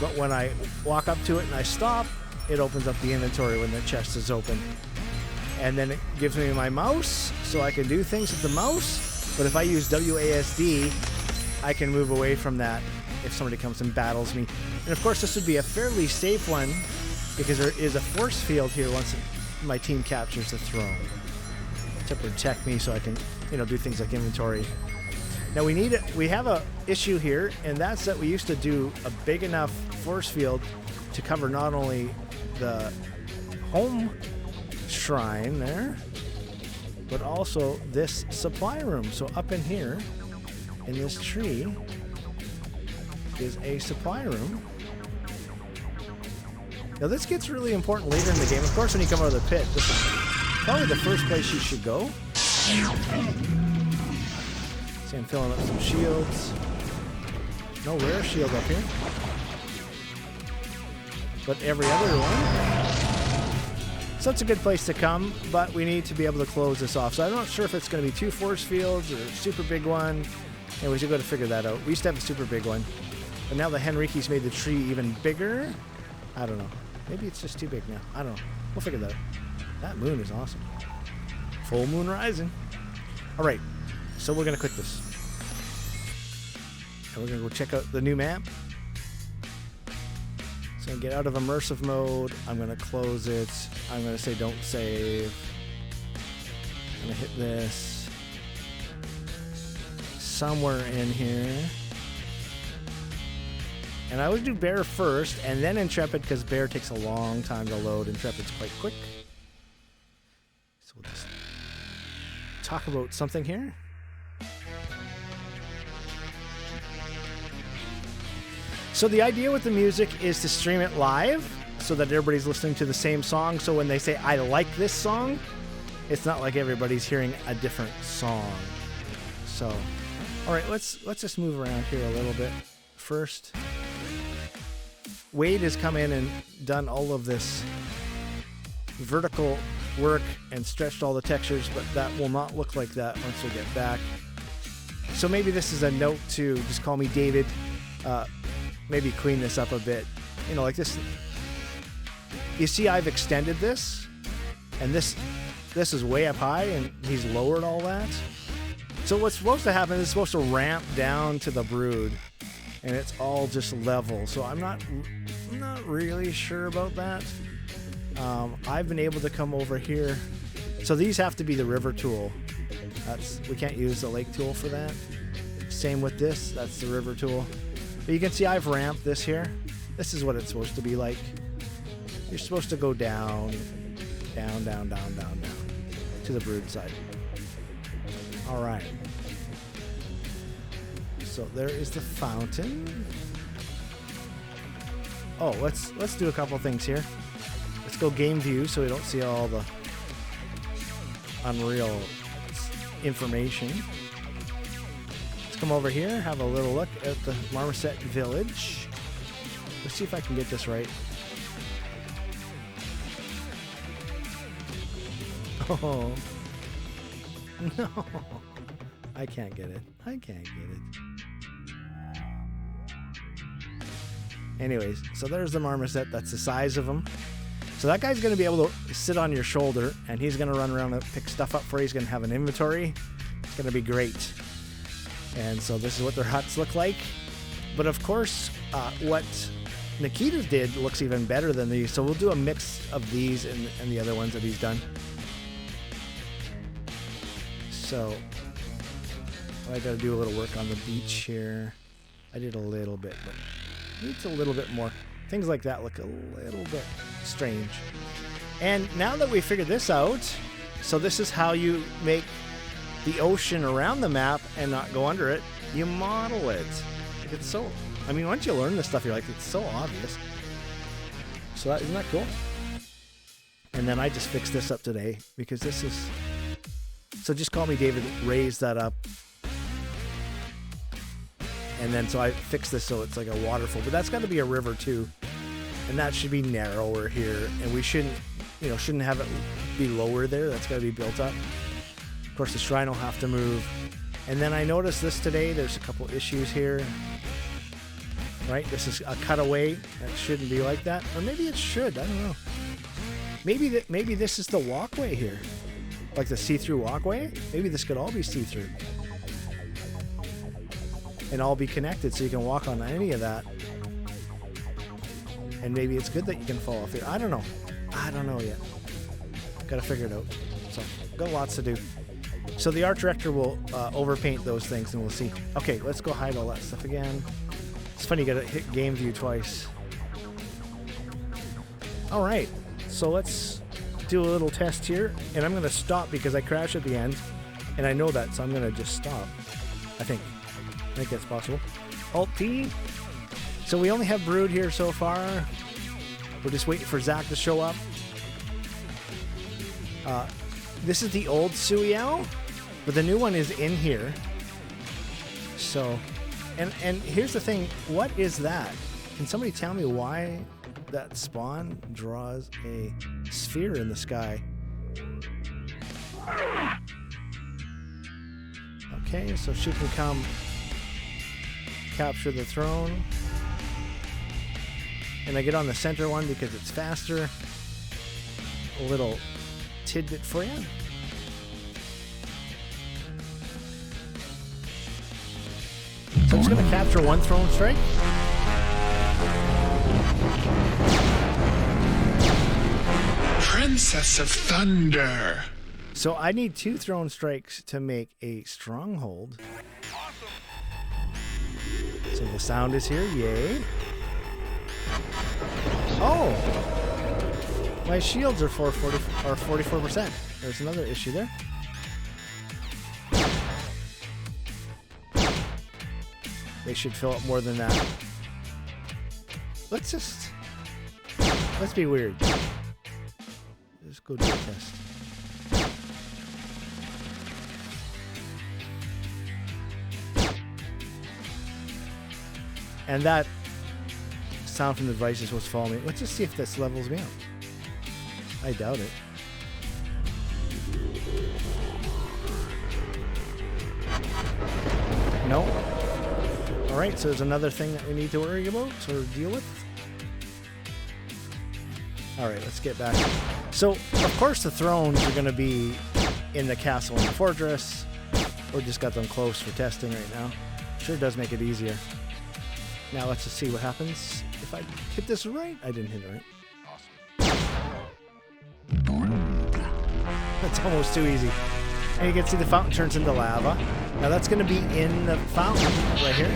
But when I walk up to it and I stop, it opens up the inventory when the chest is open. And then it gives me my mouse, so I can do things with the mouse. But if I use WASD, I can move away from that if somebody comes and battles me. And of course, this would be a fairly safe one because there is a force field here once my team captures the throne to protect me, so I can, do things like inventory. Now we have a issue here, and that's that we used to do a big enough force field to cover not only the home shrine there, but also this supply room. So up in here, in this tree, is a supply room. Now this gets really important later in the game. Of course, when you come out of the pit, this is probably the first place you should go. See, I'm filling up some shields. No rare shield up here, but every other one. So it's a good place to come, but we need to be able to close this off. So I'm not sure if it's going to be 2 force fields or a super big one. And we should go to figure that out. We used to have a super big one, but now the Henrique's made the tree even bigger. I don't know. Maybe it's just too big now. I don't know. We'll figure that out. That moon is awesome. Full moon rising. All right. So we're going to quit this. And we're going to go check out the new map. So get out of immersive mode. I'm going to close it. I'm going to say don't save. I'm going to hit this. Somewhere in here. And I would do Bear first, and then Intrepid, because Bear takes a long time to load. Intrepid's quite quick. So we'll just talk about something here. So the idea with the music is to stream it live so that everybody's listening to the same song. So when they say, I like this song, it's not like everybody's hearing a different song. So, all right, let's just move around here a little bit. First, Wade has come in and done all of this vertical work and stretched all the textures, but that will not look like that once we get back. So maybe this is a note to just call me David. Maybe clean this up a bit. Like this. You see I've extended this, and this is way up high, and he's lowered all that. So what's supposed to happen is it's supposed to ramp down to the brood, and it's all just level. So I'm not really sure about that. I've been able to come over here. So these have to be the river tool. We can't use the lake tool for that. Same with this. That's the river tool. But you can see I've ramped this here. This is what it's supposed to be like. You're supposed to go down, down, down, down, down, down to the brood side. All right. So there is the fountain. Oh, let's do a couple things here. Let's go game view so we don't see all the unreal information. Let's come over here, have a little look at the Marmoset Village. Let's see if I can get this right. Oh, no. I can't get it. I can't get it. Anyways, so there's the Marmoset. That's the size of him. So that guy's going to be able to sit on your shoulder, and he's going to run around and pick stuff up for you. He's going to have an inventory. It's going to be great. And so this is what their huts look like. But of course, what Nikita's did looks even better than these. So we'll do a mix of these and the other ones that he's done. So I got to do a little work on the beach here. I did a little bit, but needs a little bit more. Things like that look a little bit strange. And now that we figured this out, so this is how you make the ocean around the map and not go under it. You model it. It's so, I mean, once you learn this stuff, you're like, it's so obvious. So isn't that cool? And then I just fixed this up today because this is, so just call me David, raise that up. And then so I fixed this so it's like a waterfall, but that's got to be a river too. And that should be narrower here. And we shouldn't have it be lower there. That's got to be built up. Of course, the shrine will have to move. And then I noticed this today. There's a couple issues here. Right? This is a cutaway. That shouldn't be like that. Or maybe it should. I don't know. Maybe this is the walkway here. Like the see-through walkway. Maybe this could all be see-through. And all be connected so you can walk on any of that. And maybe it's good that you can fall off here. I don't know. I don't know yet. Got to figure it out. So, got lots to do. So the art director will overpaint those things and we'll see. Okay, let's go hide all that stuff again. It's funny, you got to hit game view twice. All right, so let's do a little test here. And I'm going to stop because I crashed at the end. And I know that, so I'm going to just stop. I think that's possible. Alt-P. So we only have Brood here so far. We're just waiting for Zach to show up. This is the old Suiao, but the new one is in here. So, and here's the thing. What is that? Can somebody tell me why that spawn draws a sphere in the sky? Okay, so she can come capture the throne. And I get on the center one because it's faster. A little tidbit for you. So I'm just going to capture one throne strike. Princess of Thunder. So I need 2 throne strikes to make a stronghold. So the sound is here, yay. Oh! My shields are 44%. There's another issue there. They should fill up more than that. Let's be weird. Let's go do a test. And that sound from the devices was following me. Let's just see if this levels me out. I doubt it. No. All right, so there's another thing that we need to worry about or deal with. All right, let's get back. So, of course, the thrones are going to be in the castle and the fortress. We just got them close for testing right now. Sure does make it easier. Now let's just see what happens if I hit this right. I didn't hit it right. That's almost too easy. And you can see the fountain turns into lava. Now that's going to be in the fountain right here.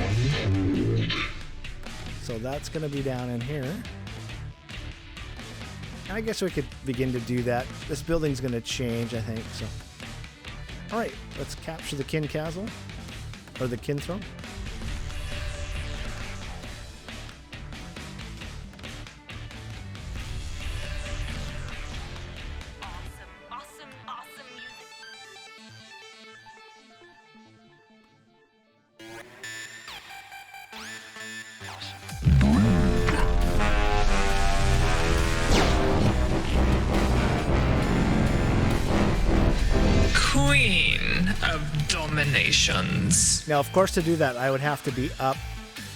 So that's going to be down in here. I guess we could begin to do that. This building's going to change, I think. So, all right, let's capture the kin castle or the kin throne. Now, of course, to do that, I would have to be up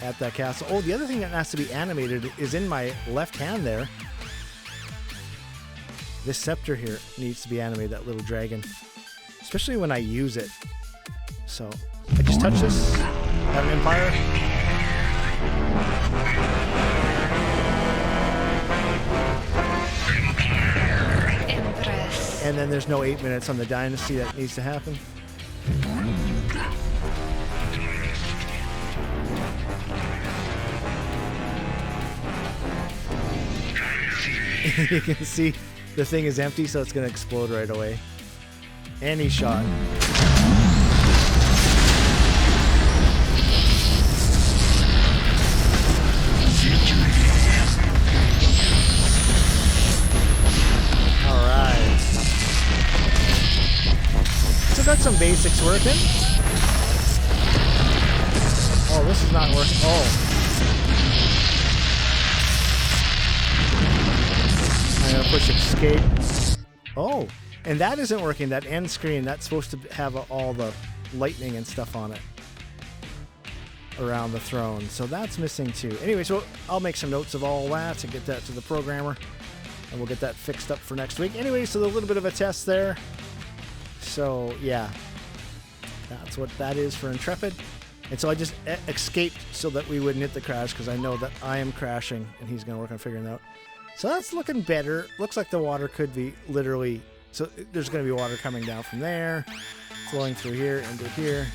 at that castle. Oh, the other thing that has to be animated is in my left hand there. This scepter here needs to be animated, that little dragon. Especially when I use it. So, I just touch this? Have an Empire? Empress. And then there's no 8 minutes on the Dynasty that needs to happen. You can see the thing is empty, so it's going to explode right away. And he's shot. Alright. So got some basics working. Oh, this is not working. Oh. I'm going to push escape. Oh, and that isn't working. That end screen, that's supposed to have all the lightning and stuff on it around the throne. So that's missing too. Anyway, so I'll make some notes of all that and get that to the programmer. And we'll get that fixed up for next week. Anyway, so a little bit of a test there. So, yeah. That's what that is for Intrepid. And so I just escaped so that we wouldn't hit the crash because I know that I am crashing and he's going to work on figuring that out. So that's looking better. Looks like the water could be literally... So there's going to be water coming down from there, flowing through here, into here.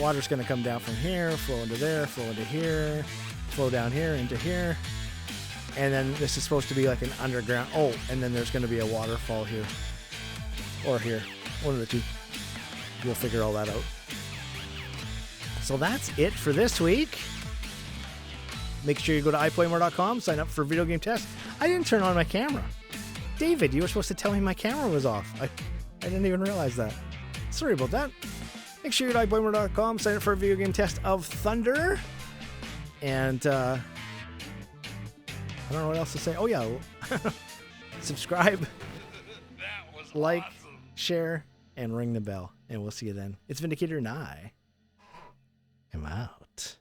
Water's going to come down from here, flow into there, flow into here, flow down here, into here. And then this is supposed to be like an underground... Oh, and then there's going to be a waterfall here. Or here. One of the two. We'll figure all that out. So that's it for this week. Make sure you go to iPlayMore.com, sign up for video game tests. I didn't turn on my camera. David, you were supposed to tell me my camera was off. I didn't even realize that. Sorry about that. Make sure you go to iPlayMore.com, sign up for a video game test of Thunder. And I don't know what else to say. Oh, yeah. Subscribe, like, share, and ring the bell. And we'll see you then. It's VindaCator and I am out.